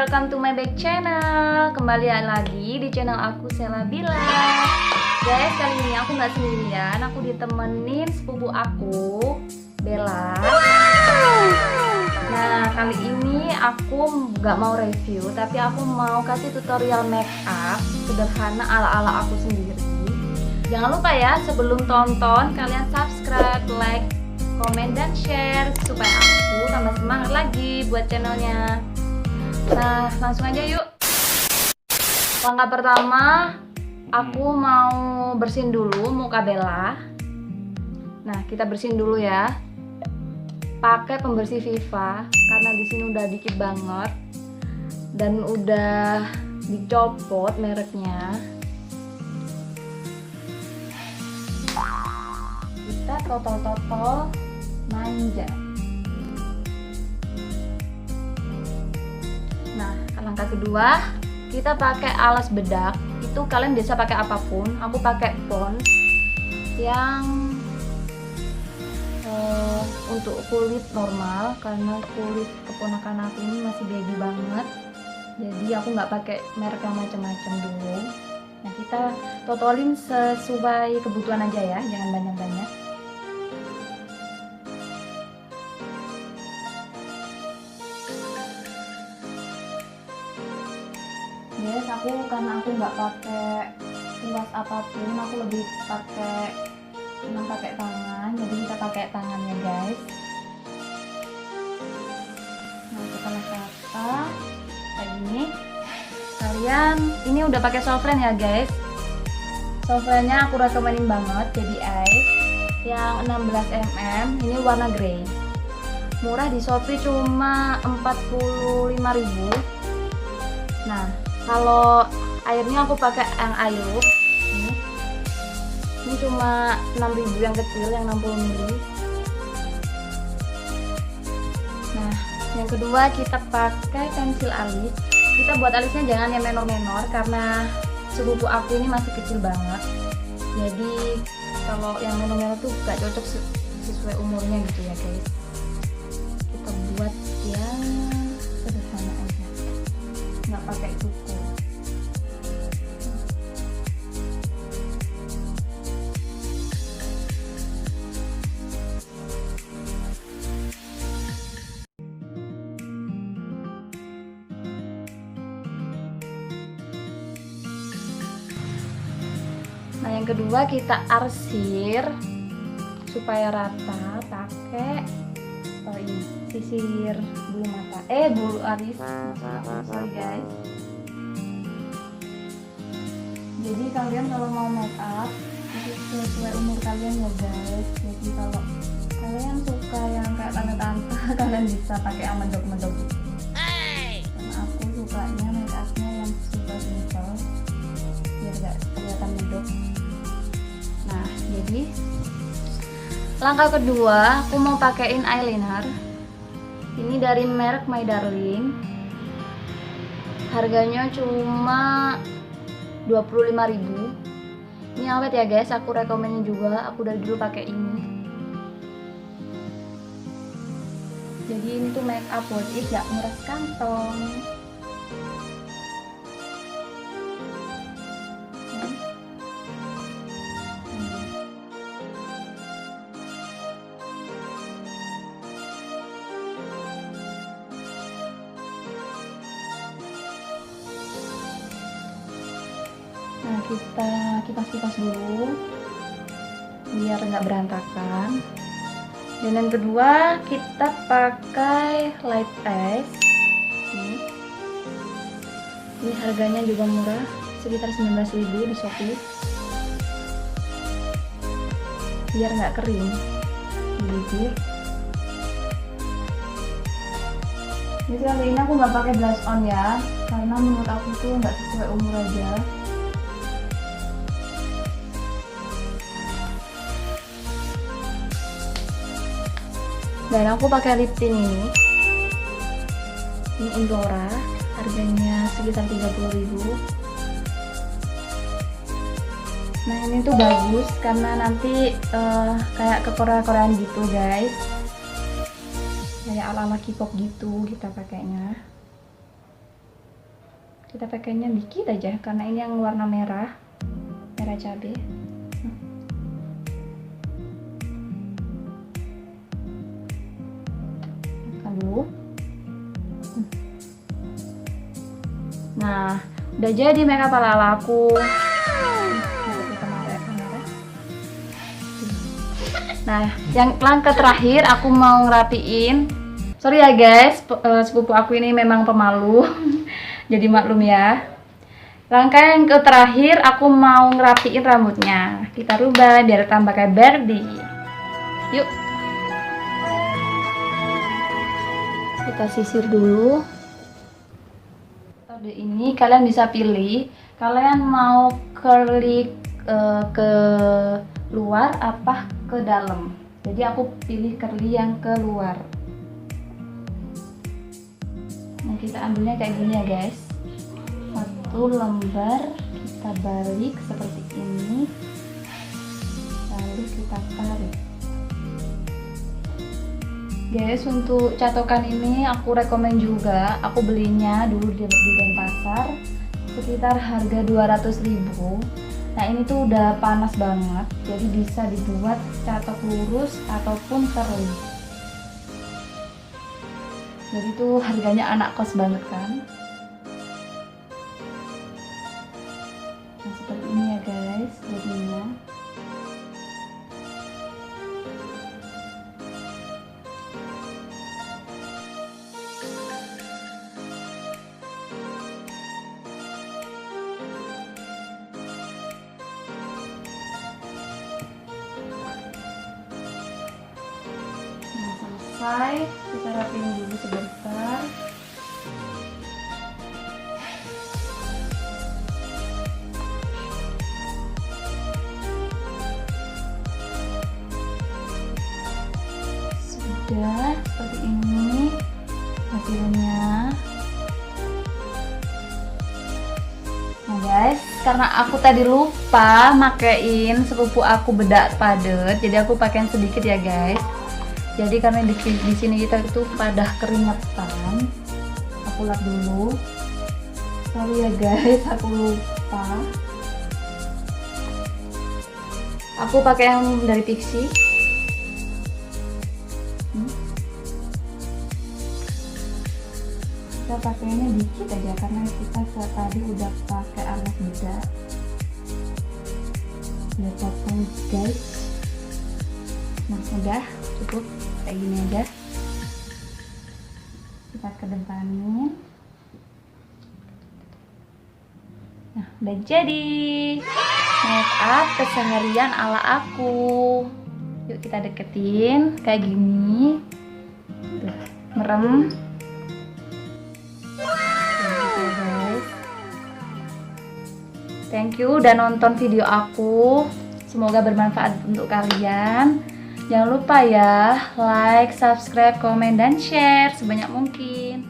welcome to my back channel. Kembali lagi di channel aku, Sela Bila. Guys, kali ini aku nggak sendirian, aku ditemenin sepupu aku, Bella. Nah, kali ini aku nggak mau review, tapi aku mau kasih tutorial make up sederhana ala-ala aku sendiri. Jangan lupa ya, sebelum tonton kalian subscribe, like, komen, dan share supaya aku tambah semangat lagi buat channelnya. Nah, langsung aja yuk. Langkah pertama, aku mau bersihin dulu muka Bella. Nah, kita bersihin dulu ya. Pakai pembersih Viva karena di sini udah dikit banget dan udah dicopot mereknya. Kita totol-totol manja. Nah, langkah kedua, kita pakai alas bedak. Itu kalian bisa pakai apapun. Aku pakai Pond's yang untuk kulit normal, karena kulit keponakan aku ini masih baby banget. Jadi aku nggak pakai merek yang macam-macam dulu. Nah, kita totolin sesuai kebutuhan aja ya, jangan banyak-banyak. Guys, karena aku nggak pakai tuas apapun, aku lebih pakai tangan, jadi kita pakai tangannya guys. Nah, setelah rata kayak gini, kalian ini udah pakai softline ya guys. Softline-nya aku rekomenin banget, jadi Ice yang 16 mm, ini warna grey. Murah di Shopee cuma 45.000. Nah, kalau airnya aku pakai yang Airloop. Ini cuma 6.000 yang kecil, yang 60 ml. Nah, yang kedua kita pakai pensil alis. Kita buat alisnya jangan yang menor-menor karena sepupu aku ini masih kecil banget. Jadi kalau yang menor-menor tuh gak cocok sesuai umurnya gitu ya guys. Kita buat yang sederhana aja, nggak pakai kuku. Nah, yang kedua kita arsir supaya rata pakai ini sisir bulu mata, bulu alis, sorry guys. Jadi kalian kalau mau make up itu sesuai umur kalian ya guys. Jadi kalau kalian suka yang kayak tante-tante kalian bisa pakai yang mendok-mendok gitu. Karena aku sukanya make upnya yang simple biar gak kelihatan mendok. Nah, jadi langkah kedua aku mau pakein eyeliner. Ini dari merek My Darling. Harganya cuma 25.000. Ini awet ya guys, aku rekomenin juga. Aku dari dulu pakai ini. Jadi ini tuh make up worth it, gak nguras kantong. Nah, kita kipas-kipas dulu biar nggak berantakan. Dan yang kedua kita pakai light eyes. Ini harganya juga murah, sekitar 19.000 di Shopee. Biar nggak kering di bibir. Jadi kali ini aku nggak pakai blush on ya, karena menurut aku tuh nggak sesuai umur aja. Dan aku pakai lip tint ini Indora, harganya sekitar 30.000. Nah, ini tuh bagus karena nanti kayak ke Korea-Koreaan gitu guys, kayak ala-ala K-pop gitu kita pakainya. Kita pakainya dikit aja karena ini yang warna merah cabai. Lalu nah, udah jadi makeup ala-ala aku. Nah, yang langkah terakhir aku mau ngerapiin. Sorry ya guys, sepupu aku ini memang pemalu. Jadi maklum ya. Langkah yang terakhir aku mau ngerapiin rambutnya. Kita rubah biar tambah kayak Barbie. Yuk. Kita sisir dulu. Metode ini kalian bisa pilih. Kalian mau curly ke luar apa ke dalam. Jadi aku pilih curly yang ke luar. Nah, kita ambilnya kayak gini ya guys. Satu lembar kita balik seperti ini, lalu kita tarik. Guys, untuk catokan ini aku rekomen juga. Aku belinya dulu di Denpasar sekitar harga 200.000. Nah, ini tuh udah panas banget, jadi bisa dibuat catok lurus ataupun curly. Jadi tuh harganya anak kos banget kan. Nah, seperti ini ya guys jadinya. Nah, selesai, kita rapiin dulu sebentar. Sudah seperti ini hasilnya. Nah guys, karena aku tadi lupa makein sepupu aku bedak padet, jadi aku pakaiin sedikit ya guys. Jadi karena di sini kita itu pada keringetan, aku lap dulu. Sorry ya guys, aku lupa. Aku pakai yang dari Pixi. Kita pakainya dikit aja karena kita tadi udah pakai alas bedak. Ya potong guys. Nah udah cukup kayak gini aja. Kita kedepanin. Nah udah jadi make up keseharian ala aku. Yuk kita deketin kayak gini. Tuh, merem. Thank you udah nonton video aku. Semoga bermanfaat untuk kalian. Jangan lupa ya, like, subscribe, komen, dan share sebanyak mungkin.